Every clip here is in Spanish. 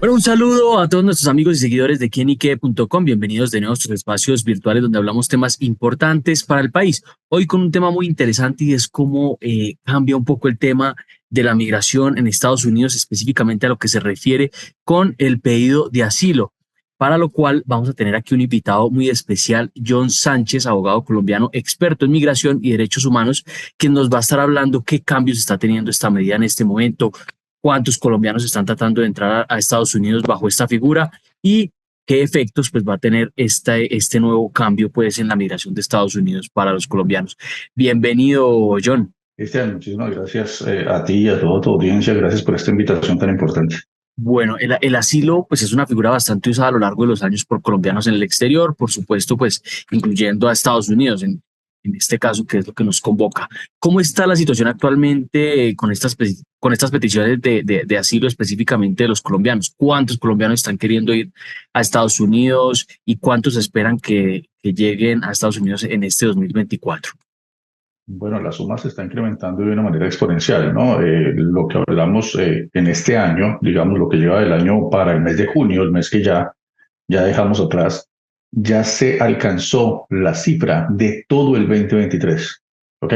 Bueno, un saludo a todos nuestros amigos y seguidores de quienique.com. Bienvenidos de nuevo a nuestros espacios virtuales donde hablamos temas importantes para el país. Hoy con un tema muy interesante y es cómo cambia un poco el tema de la migración en Estados Unidos, específicamente a lo que se refiere con el pedido de asilo. Para lo cual vamos a tener aquí un invitado muy especial, John Sánchez, abogado colombiano, experto en migración y derechos humanos, quien nos va a estar hablando qué cambios está teniendo esta medida en este momento, cuántos colombianos están tratando de entrar a Estados Unidos bajo esta figura y qué efectos pues va a tener este nuevo cambio pues en la migración de Estados Unidos para los colombianos. Bienvenido, John. Cristian, muchísimas gracias a ti y a toda tu audiencia. Gracias por esta invitación tan importante. Bueno, el asilo pues es una figura bastante usada a lo largo de los años por colombianos en el exterior, por supuesto pues incluyendo a Estados Unidos en este caso que es lo que nos convoca. ¿Cómo está la situación actualmente con estas peticiones de asilo específicamente de los colombianos? ¿Cuántos colombianos están queriendo ir a Estados Unidos y cuántos esperan que lleguen a Estados Unidos en este 2024? Bueno, la suma se está incrementando de una manera exponencial, ¿no? Lo que hablamos en este año, digamos, lo que lleva del año para el mes de junio, el mes que ya dejamos atrás, ya se alcanzó la cifra de todo el 2023, ¿ok?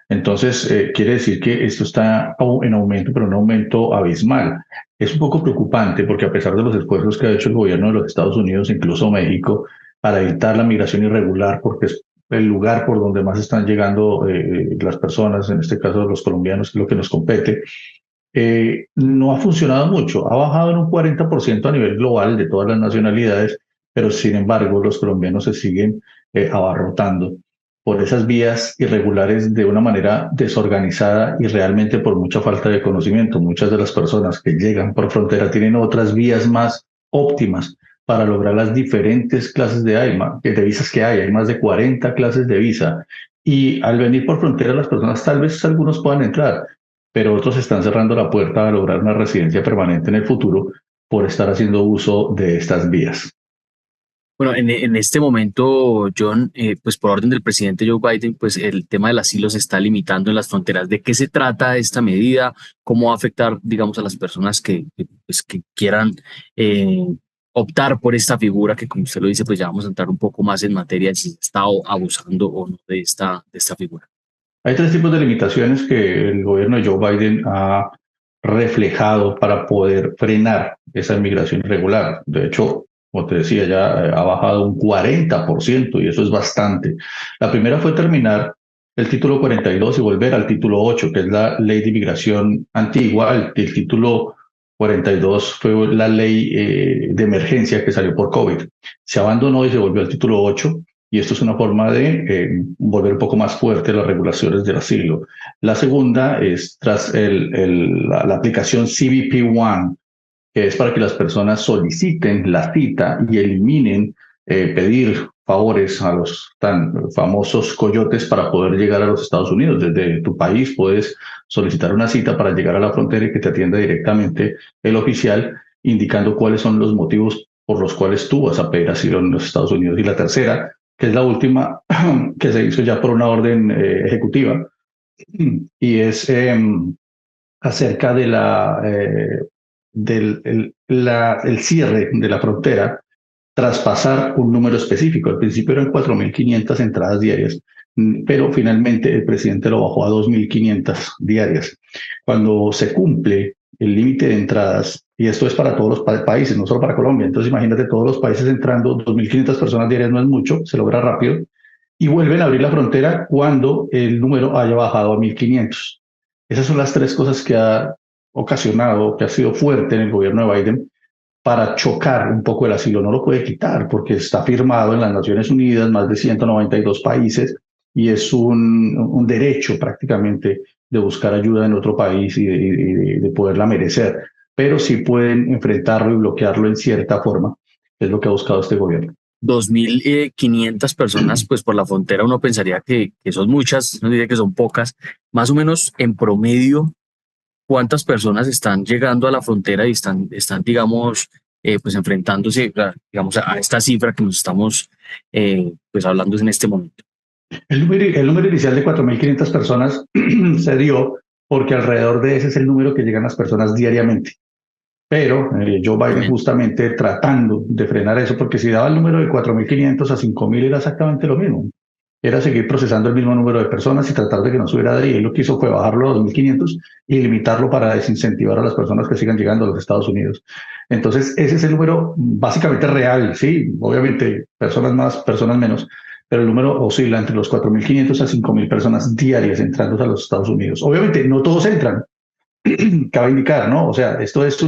Entonces, quiere decir que esto está en aumento, pero un aumento abismal. Es un poco preocupante porque a pesar de los esfuerzos que ha hecho el gobierno de los Estados Unidos, incluso México, para evitar la migración irregular, porque es el lugar por donde más están llegando las personas, en este caso los colombianos, que es lo que nos compete, no ha funcionado mucho. Ha bajado en un 40% a nivel global de todas las nacionalidades, pero sin embargo los colombianos se siguen abarrotando por esas vías irregulares de una manera desorganizada y realmente por mucha falta de conocimiento. Muchas de las personas que llegan por frontera tienen otras vías más óptimas para lograr las diferentes clases de visas que hay. Hay más de 40 clases de visa. Y al venir por frontera, las personas, tal vez algunos puedan entrar, pero otros están cerrando la puerta a lograr una residencia permanente en el futuro por estar haciendo uso de estas vías. Bueno, en este momento, John, pues por orden del presidente Joe Biden, pues el tema del asilo se está limitando en las fronteras. ¿De qué se trata esta medida? ¿Cómo va a afectar, digamos, a las personas pues, que quieran eh, optar por esta figura que, como usted lo dice, pues ya vamos a entrar un poco más en materia de si se está abusando o no de esta figura? Hay tres tipos de limitaciones que el gobierno de Joe Biden ha reflejado para poder frenar esa inmigración irregular. De hecho, como te decía, ya ha bajado un 40% y eso es bastante. La primera fue terminar el título 42 y volver al título 8, que es la ley de inmigración antigua. El título 42 fue la ley de emergencia que salió por COVID. Se abandonó y se volvió al título 8 y esto es una forma de volver un poco más fuerte las regulaciones del asilo. La segunda es tras la aplicación CBP One, que es para que las personas soliciten la cita y eliminen pedir favores a los tan famosos coyotes para poder llegar a los Estados Unidos. Desde tu país puedes solicitar una cita para llegar a la frontera y que te atienda directamente el oficial, indicando cuáles son los motivos por los cuales tú vas a pedir asilo en los Estados Unidos. Y la tercera, que es la última, que se hizo ya por una orden ejecutiva, y es acerca de el cierre de la frontera tras pasar un número específico. Al principio eran 4.500 entradas diarias, pero finalmente el presidente lo bajó a 2.500 diarias. Cuando se cumple el límite de entradas, y esto es para todos los países, no solo para Colombia, entonces imagínate todos los países entrando, 2.500 personas diarias no es mucho, se logra rápido, y vuelven a abrir la frontera cuando el número haya bajado a 1.500. Esas son las tres cosas que ha ocasionado, que ha sido fuerte en el gobierno de Biden para chocar un poco el asilo. No lo puede quitar porque está firmado en las Naciones Unidas, más de 192 países, y es un derecho prácticamente de buscar ayuda en otro país y de poderla merecer. Pero sí pueden enfrentarlo y bloquearlo en cierta forma, que es lo que ha buscado este gobierno. 2.500 personas, pues por la frontera uno pensaría que son muchas, no diría que son pocas, más o menos en promedio. ¿Cuántas personas están llegando a la frontera y están digamos, pues enfrentándose, digamos, a esta cifra que nos estamos pues hablando en este momento? El número inicial de 4.500 personas se dio porque alrededor de ese es el número que llegan las personas diariamente. Pero Joe Biden Tremendo. justamente tratando de frenar eso, porque si daba el número de 4.500 a 5.000 era exactamente lo mismo. Era seguir procesando el mismo número de personas y tratar de que no subiera de ahí. Él lo que hizo fue bajarlo a 2.500 y limitarlo para desincentivar a las personas que sigan llegando a los Estados Unidos. Entonces, ese es el número básicamente real, sí, obviamente personas más, personas menos, pero el número oscila entre los 4.500 a 5.000 personas diarias entrando a los Estados Unidos. Obviamente, no todos entran, cabe indicar, ¿no? O sea, esto es el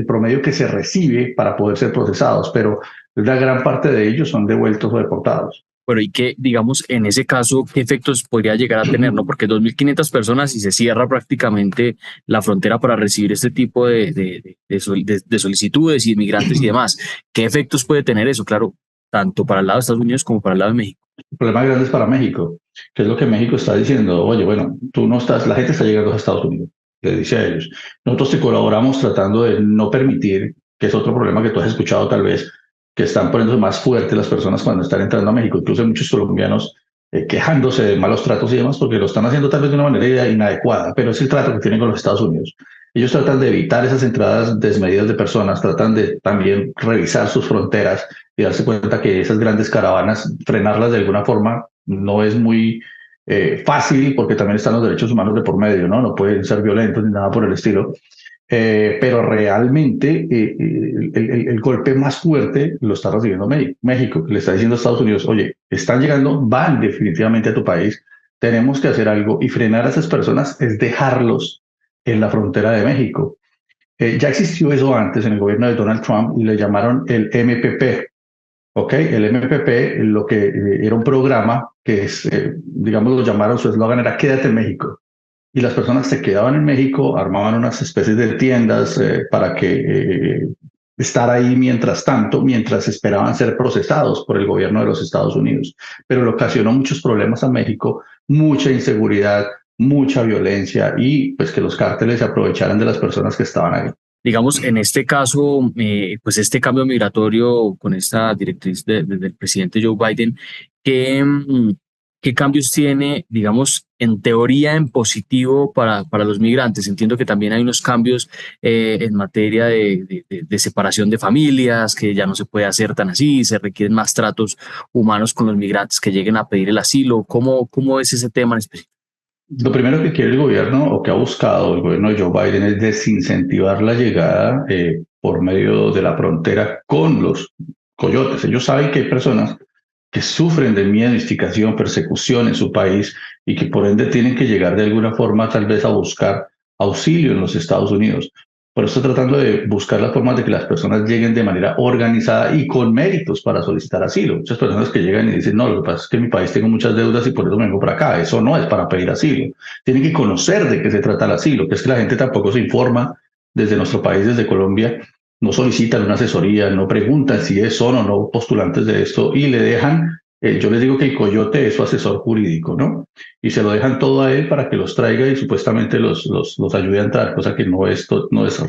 promedio que se recibe para poder ser procesados, pero la gran parte de ellos son devueltos o deportados. Bueno, y que, digamos, en ese caso, ¿qué efectos podría llegar a tener? ¿No? Porque 2.500 personas y se cierra prácticamente la frontera para recibir este tipo de solicitudes y inmigrantes y demás. ¿Qué efectos puede tener eso? Claro, tanto para el lado de Estados Unidos como para el lado de México. El problema grande es para México, que es lo que México está diciendo. Oye, bueno, tú no estás, la gente está llegando a Estados Unidos, le dice a ellos. Nosotros te colaboramos tratando de no permitir, que es otro problema que tú has escuchado tal vez, que están poniéndose más fuertes las personas cuando están entrando a México. Incluso hay muchos colombianos quejándose de malos tratos y demás, porque lo están haciendo tal vez de una manera inadecuada, pero es el trato que tienen con los Estados Unidos. Ellos tratan de evitar esas entradas desmedidas de personas, tratan de también revisar sus fronteras y darse cuenta que esas grandes caravanas, frenarlas de alguna forma no es muy fácil, porque también están los derechos humanos de por medio, ¿no? No pueden ser violentos ni nada por el estilo. Pero realmente el golpe más fuerte lo está recibiendo México. Le está diciendo a Estados Unidos, oye, están llegando, van definitivamente a tu país, tenemos que hacer algo y frenar a esas personas es dejarlos en la frontera de México. Ya existió eso antes en el gobierno de Donald Trump y le llamaron el MPP. ¿Ok? El MPP, lo que era un programa que es, digamos, lo llamaron, su eslogan era Quédate en México. Y las personas se quedaban en México, armaban unas especies de tiendas para que estar ahí mientras tanto, mientras esperaban ser procesados por el gobierno de los Estados Unidos. Pero le ocasionó muchos problemas a México, mucha inseguridad, mucha violencia y pues que los cárteles se aprovecharan de las personas que estaban ahí. Digamos, en este caso, pues este cambio migratorio con esta directriz del presidente Joe Biden, ¿qué, qué cambios tiene, digamos, en teoría en positivo para los migrantes? Entiendo que también hay unos cambios en materia de separación de familias, que ya no se puede hacer tan así, se requieren más tratos humanos con los migrantes que lleguen a pedir el asilo. ¿Cómo es ese tema en específico? Lo primero que quiere el gobierno o que ha buscado el gobierno de Joe Biden es desincentivar la llegada por medio de la frontera con los coyotes. Ellos saben que hay personas que sufren de miedo, instigación, persecución en su país y que por ende tienen que llegar de alguna forma tal vez a buscar auxilio en los Estados Unidos. Por eso está tratando de buscar las formas de que las personas lleguen de manera organizada y con méritos para solicitar asilo. Muchas personas que llegan y dicen, no, lo que pasa es que en mi país tengo muchas deudas y por eso me vengo para acá. Eso no es para pedir asilo. Tienen que conocer de qué se trata el asilo, que es que la gente tampoco se informa desde nuestro país, desde Colombia, no solicitan una asesoría, no preguntan si son o no postulantes de esto y le dejan, yo les digo que el coyote es su asesor jurídico, ¿no? Y se lo dejan todo a él para que los traiga y supuestamente los ayude a entrar, cosa que no es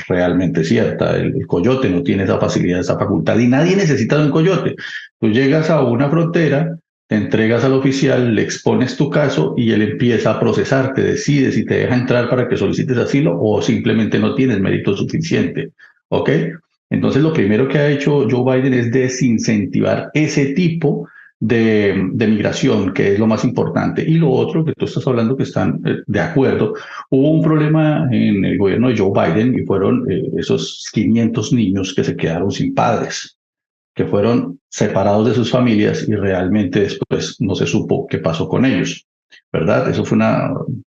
realmente cierta. El coyote no tiene esa facilidad, esa facultad y nadie necesita de un coyote. Tú llegas a una frontera, te entregas al oficial, le expones tu caso y él empieza a procesar, te decide si te deja entrar para que solicites asilo o simplemente no tienes mérito suficiente. ¿Ok? Entonces, lo primero que ha hecho Joe Biden es desincentivar ese tipo de migración, que es lo más importante. Y lo otro que tú estás hablando, que están de acuerdo, hubo un problema en el gobierno de Joe Biden y fueron esos 500 niños que se quedaron sin padres, que fueron separados de sus familias y realmente después no se supo qué pasó con ellos. ¿Verdad? Eso fue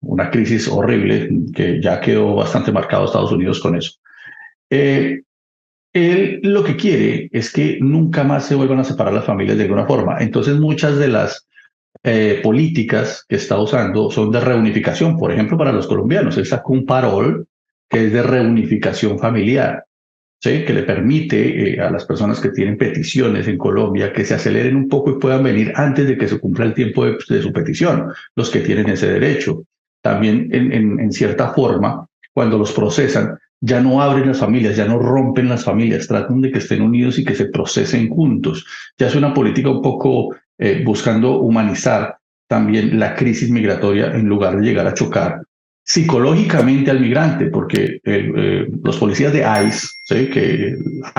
una crisis horrible que ya quedó bastante marcado Estados Unidos con eso. Eh, Él lo que quiere es que nunca más se vuelvan a separar las familias de alguna forma. Entonces, muchas de las políticas que está usando son de reunificación. Por ejemplo, para los colombianos, él sacó un parol que es de reunificación familiar, ¿sí? Que le permite a las personas que tienen peticiones en Colombia que se aceleren un poco y puedan venir antes de que se cumpla el tiempo de su petición, los que tienen ese derecho. También, en cierta forma, cuando los procesan, ya no abren las familias, ya no rompen las familias, tratan de que estén unidos y que se procesen juntos. Ya es una política un poco buscando humanizar también la crisis migratoria en lugar de llegar a chocar, psicológicamente al migrante, porque los policías de ICE, ¿sí? Que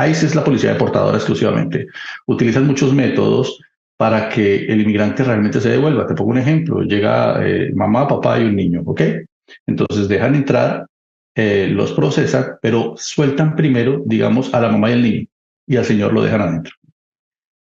ICE es la policía deportadora exclusivamente, utilizan muchos métodos para que el inmigrante realmente se devuelva. Te pongo un ejemplo, llega mamá, papá y un niño, ¿ok? Entonces dejan entrar, los procesan, pero sueltan primero, digamos, a la mamá y al niño, y al señor lo dejan adentro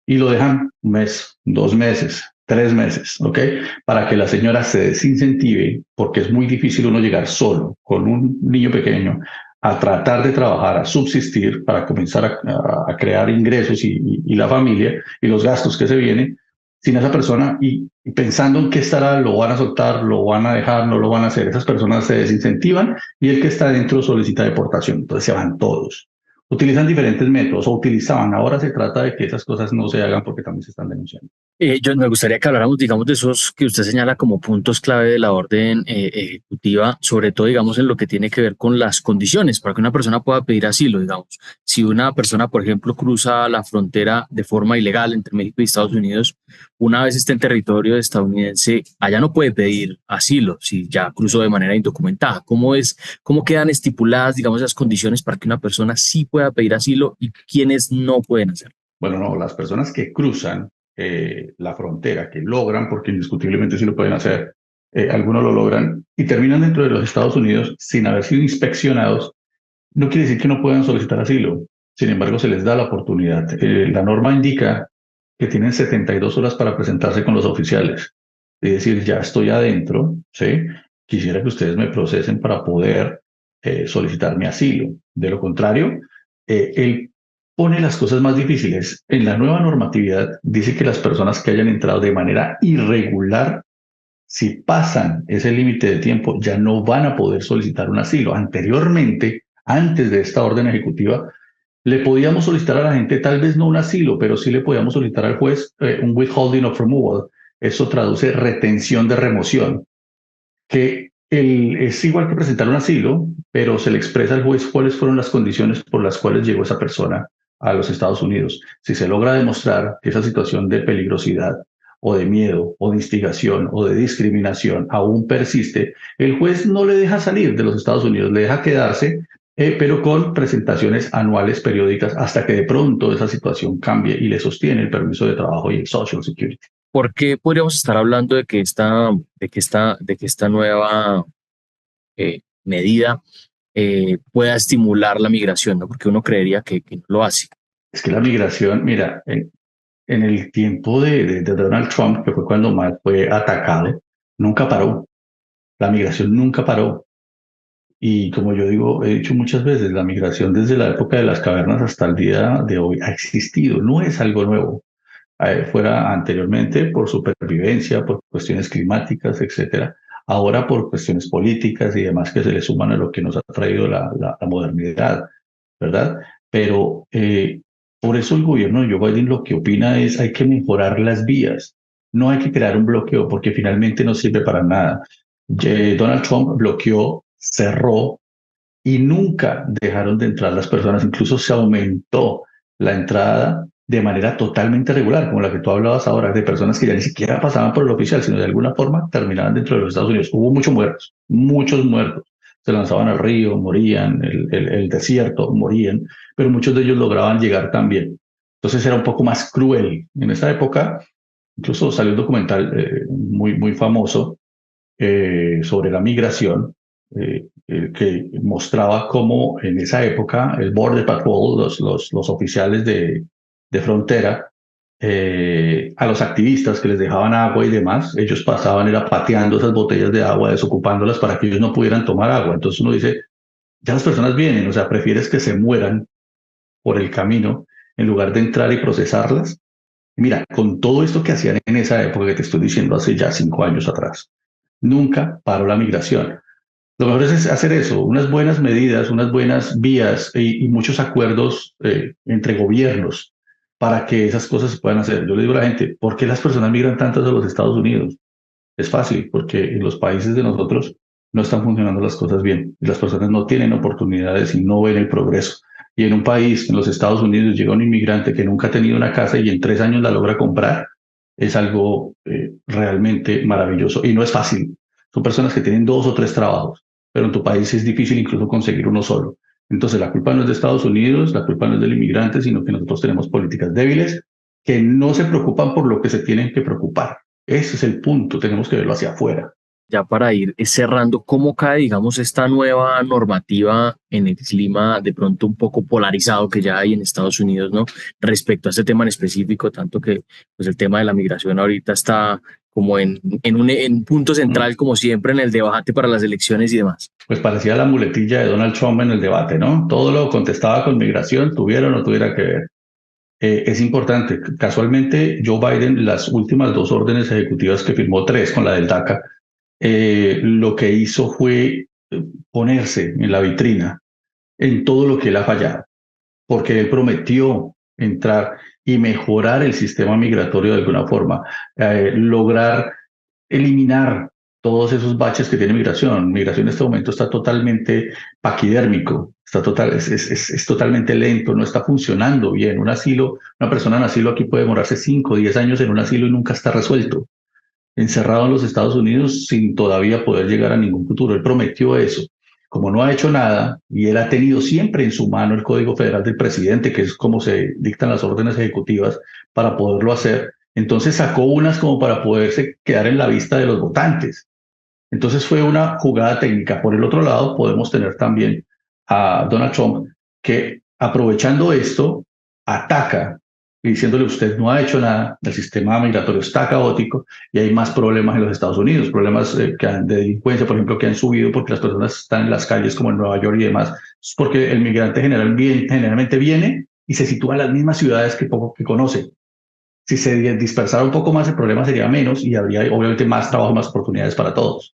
y lo dejan un mes, 2 meses, 3 meses, ¿ok? Para que la señora se desincentive, porque es muy difícil uno llegar solo con un niño pequeño a tratar de trabajar, a subsistir para comenzar a crear ingresos y la familia y los gastos que se vienen sin esa persona y pensando en qué estará, lo van a soltar, lo van a dejar, no lo van a hacer. Esas personas se desincentivan y el que está dentro solicita deportación. Entonces se van todos. Utilizan diferentes métodos o utilizaban. Ahora se trata de que esas cosas no se hagan porque también se están denunciando. Yo me gustaría que habláramos, digamos, de esos que usted señala como puntos clave de la orden ejecutiva, sobre todo, digamos, en lo que tiene que ver con las condiciones para que una persona pueda pedir asilo, digamos. Si una persona, por ejemplo, cruza la frontera de forma ilegal entre México y Estados Unidos, una vez esté en territorio estadounidense, allá no puede pedir asilo si ya cruzó de manera indocumentada. ¿Cómo quedan estipuladas, digamos, esas condiciones para que una persona sí pueda pedir asilo y quienes no pueden hacerlo? Bueno, no, las personas que cruzan la frontera, que logran, porque indiscutiblemente sí lo pueden hacer, algunos lo logran y terminan dentro de los Estados Unidos sin haber sido inspeccionados, no quiere decir que no puedan solicitar asilo. Sin embargo, se les da la oportunidad. La norma indica que tienen 72 horas para presentarse con los oficiales. Es decir, ya estoy adentro, ¿sí? Quisiera que ustedes me procesen para poder solicitar mi asilo. De lo contrario, él pone las cosas más difíciles. En la nueva normatividad dice que las personas que hayan entrado de manera irregular, si pasan ese límite de tiempo, ya no van a poder solicitar un asilo. Anteriormente, antes de esta orden ejecutiva, le podíamos solicitar a la gente tal vez no un asilo, pero sí le podíamos solicitar al juez un withholding of removal. Eso traduce retención de remoción, que es igual que presentar un asilo, pero se le expresa al juez cuáles fueron las condiciones por las cuales llegó esa persona a los Estados Unidos. Si se logra demostrar que esa situación de peligrosidad o de miedo o de instigación o de discriminación aún persiste, el juez no le deja salir de los Estados Unidos, le deja quedarse, pero con presentaciones anuales periódicas hasta que de pronto esa situación cambie y le sostiene el permiso de trabajo y el Social Security. ¿Por qué podríamos estar hablando de que esta nueva medida pueda estimular la migración, ¿no? Porque uno creería que no lo hace. Es que la migración, mira, en el tiempo de Donald Trump, que fue cuando más fue atacado, nunca paró. La migración nunca paró. Y como yo digo, he dicho muchas veces, la migración desde la época de las cavernas hasta el día de hoy ha existido, no es algo nuevo. Fuera anteriormente por supervivencia, por cuestiones climáticas, etcétera. Ahora por cuestiones políticas y demás que se le suman a lo que nos ha traído la modernidad, ¿verdad? Pero por eso el gobierno de Joe Biden lo que opina es hay que mejorar las vías, no hay que crear un bloqueo porque finalmente no sirve para nada. Donald Trump bloqueó, cerró y nunca dejaron de entrar las personas, incluso se aumentó la entrada de manera totalmente regular, como la que tú hablabas ahora, de personas que ya ni siquiera pasaban por el oficial, sino de alguna forma terminaban dentro de los Estados Unidos. Hubo muchos muertos. Se lanzaban al río, morían, el desierto, morían, pero muchos de ellos lograban llegar también. Entonces era un poco más cruel. En esa época, incluso salió un documental muy famoso sobre la migración, que mostraba cómo en esa época el Border Patrol, los oficiales de frontera, a los activistas que les dejaban agua y demás, ellos pasaban era pateando esas botellas de agua, desocupándolas para que ellos no pudieran tomar agua. Entonces uno dice, ya las personas vienen, o sea, prefieres que se mueran por el camino en lugar de entrar y procesarlas. Mira, con todo esto que hacían en esa época que te estoy diciendo hace ya 5 años atrás, nunca paró la migración. Lo mejor es hacer eso, unas buenas medidas, unas buenas vías y muchos acuerdos entre gobiernos para que esas cosas se puedan hacer. Yo le digo a la gente, ¿por qué las personas migran tantas a los Estados Unidos? Es fácil, porque en los países de nosotros no están funcionando las cosas bien y las personas no tienen oportunidades y no ven el progreso. Y en un país, en los Estados Unidos, llega un inmigrante que nunca ha tenido una casa y en 3 años la logra comprar, es algo realmente maravilloso y no es fácil. Son personas que tienen 2 o 3 trabajos pero en tu país es difícil incluso conseguir uno solo. Entonces la culpa no es de Estados Unidos, la culpa no es del inmigrante, sino que nosotros tenemos políticas débiles que no se preocupan por lo que se tienen que preocupar. Ese es el punto, tenemos que verlo hacia afuera. Ya para ir cerrando, ¿cómo cae, digamos, esta nueva normativa en el clima de pronto un poco polarizado que ya hay en Estados Unidos, ¿no? Respecto a este tema en específico, tanto que pues el tema de la migración ahorita está como en punto ¿No? central, como siempre, en el debate para las elecciones y demás. Pues parecía la muletilla de Donald Trump en el debate, ¿no? Todo lo contestaba con migración, tuviera o no tuviera que ver. Es importante. Casualmente, Joe Biden, las últimas dos órdenes ejecutivas que firmó, tres con la del DACA, lo que hizo fue ponerse en la vitrina en todo lo que él ha fallado, porque él prometió entrar y mejorar el sistema migratorio de alguna forma, lograr eliminar todos esos baches que tiene migración. Migración en este momento está totalmente paquidérmico, es totalmente lento, no está funcionando bien. Un asilo, una persona en asilo aquí puede demorarse 5 o 10 años en un asilo y nunca está resuelto, encerrado en los Estados Unidos sin todavía poder llegar a ningún futuro. Él prometió eso. Como no ha hecho nada y él ha tenido siempre en su mano el Código Federal del Presidente, que es como se dictan las órdenes ejecutivas para poderlo hacer, entonces sacó unas como para poderse quedar en la vista de los votantes. Entonces fue una jugada técnica. Por el otro lado, podemos tener también a Donald Trump que aprovechando esto ataca diciéndole usted no ha hecho nada, el sistema migratorio está caótico y hay más problemas en los Estados Unidos, problemas de delincuencia, por ejemplo, que han subido porque las personas están en las calles como en Nueva York y demás, es porque el migrante generalmente viene y se sitúa en las mismas ciudades que poco que conoce. Si se dispersara un poco más, el problema sería menos y habría obviamente más trabajo, más oportunidades para todos.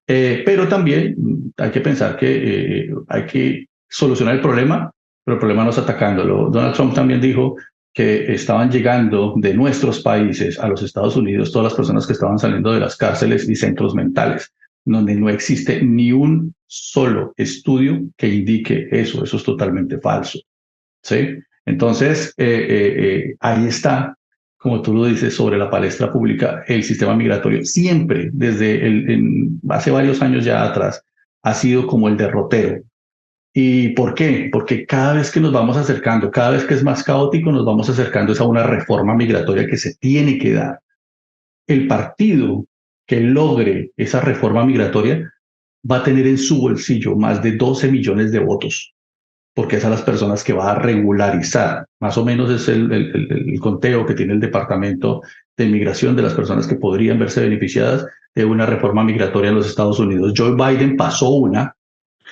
Pero también hay que pensar que hay que solucionar el problema, pero el problema no es atacándolo. Donald Trump también dijo que estaban llegando de nuestros países a los Estados Unidos todas las personas que estaban saliendo de las cárceles y centros mentales, donde no existe ni un solo estudio que indique eso es totalmente falso. ¿Sí? Entonces, ahí está, como tú lo dices, sobre la palestra pública, el sistema migratorio. Siempre, desde hace varios años ya atrás, ha sido como el derrotero. ¿Y por qué? Porque cada vez que nos vamos acercando, cada vez que es más caótico, nos vamos acercando a una reforma migratoria que se tiene que dar. El partido que logre esa reforma migratoria va a tener en su bolsillo más de 12 millones de votos porque es a las personas que va a regularizar. Más o menos es el conteo que tiene el Departamento de Migración de las personas que podrían verse beneficiadas de una reforma migratoria en los Estados Unidos. Joe Biden pasó una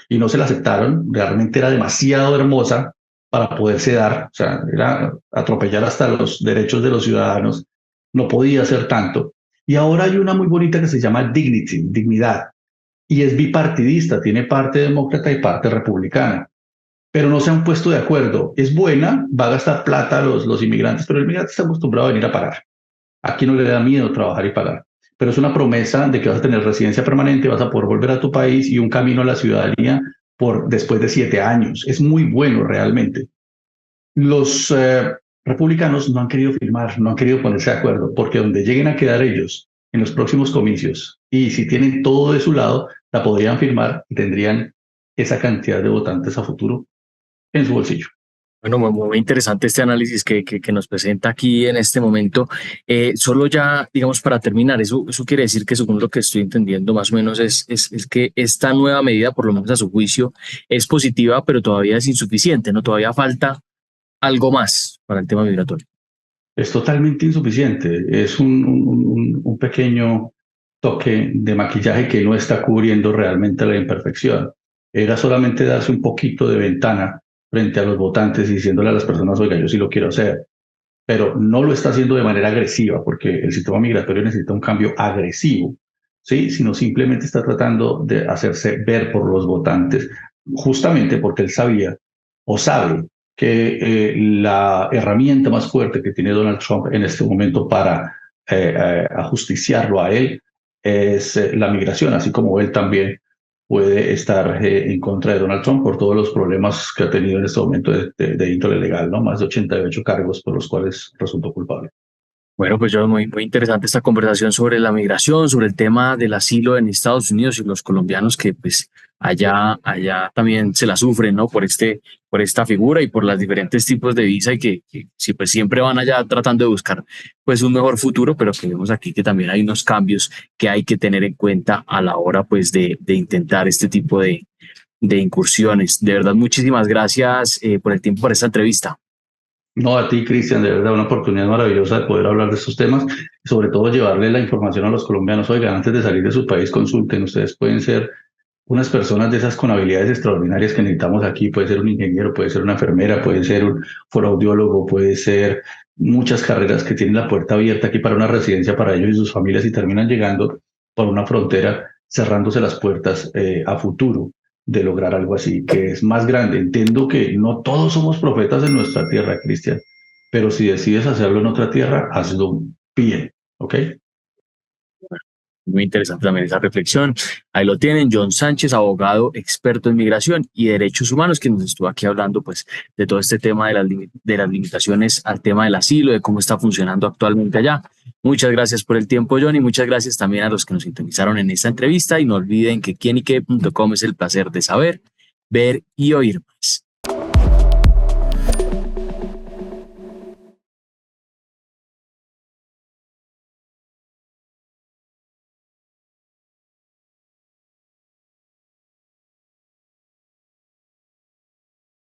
y no se la aceptaron, realmente era demasiado hermosa para poderse dar, o sea, era atropellar hasta los derechos de los ciudadanos, no podía hacer tanto. Y ahora hay una muy bonita que se llama Dignity, dignidad, y es bipartidista, tiene parte demócrata y parte republicana pero no se han puesto de acuerdo. Es buena, va a gastar plata a los inmigrantes, pero el inmigrante está acostumbrado a venir a pagar. Aquí no le da miedo trabajar y pagar. Pero es una promesa de que vas a tener residencia permanente, vas a poder volver a tu país y un camino a la ciudadanía por después de 7 años. Es muy bueno realmente. Los republicanos no han querido firmar, no han querido ponerse de acuerdo, porque donde lleguen a quedar ellos en los próximos comicios y si tienen todo de su lado, la podrían firmar y tendrían esa cantidad de votantes a futuro en su bolsillo. Bueno, muy interesante este análisis que nos presenta aquí en este momento. Solo ya, digamos, para terminar, eso quiere decir que según lo que estoy entendiendo, más o menos es que esta nueva medida, por lo menos a su juicio, es positiva, pero todavía es insuficiente, ¿no? Todavía falta algo más para el tema migratorio. Es totalmente insuficiente. Es un pequeño toque de maquillaje que no está cubriendo realmente la imperfección. Era solamente darse un poquito de ventana frente a los votantes y diciéndole a las personas, oiga, yo sí lo quiero hacer, pero no lo está haciendo de manera agresiva, porque el sistema migratorio necesita un cambio agresivo, ¿sí? Sino simplemente está tratando de hacerse ver por los votantes, justamente porque él sabía o sabe que la herramienta más fuerte que tiene Donald Trump en este momento para ajusticiarlo a él es la migración, así como él también puede estar en contra de Donald Trump por todos los problemas que ha tenido en este momento de índole legal, ¿no? Más de 88 cargos por los cuales resultó culpable. Bueno, pues yo muy interesante esta conversación sobre la migración, sobre el tema del asilo en Estados Unidos y los colombianos que pues allá también se la sufren, ¿no? Por esta figura y por los diferentes tipos de visa y que sí, pues siempre van allá tratando de buscar pues un mejor futuro, pero que vemos aquí que también hay unos cambios que hay que tener en cuenta a la hora pues de intentar este tipo de incursiones. De verdad, muchísimas gracias por el tiempo para esta entrevista. No, a ti, Cristian, de verdad, una oportunidad maravillosa de poder hablar de estos temas y sobre todo llevarle la información a los colombianos. Oigan, antes de salir de su país, consulten, ustedes pueden ser unas personas de esas con habilidades extraordinarias que necesitamos aquí. Puede ser un ingeniero, puede ser una enfermera, puede ser un fonoaudiólogo, puede ser muchas carreras que tienen la puerta abierta aquí para una residencia para ellos y sus familias y terminan llegando por una frontera, cerrándose las puertas a futuro de lograr algo así, que es más grande. Entiendo que no todos somos profetas en nuestra tierra, Cristian, pero si decides hacerlo en otra tierra, hazlo bien, ¿ok? Muy interesante también esa reflexión. Ahí lo tienen, John Sánchez, abogado experto en migración y derechos humanos, que nos estuvo aquí hablando pues de todo este tema de las limitaciones al tema del asilo, de cómo está funcionando actualmente allá. Muchas gracias por el tiempo, John, y muchas gracias también a los que nos sintonizaron en esta entrevista y no olviden que quienique.com es el placer de saber, ver y oír más.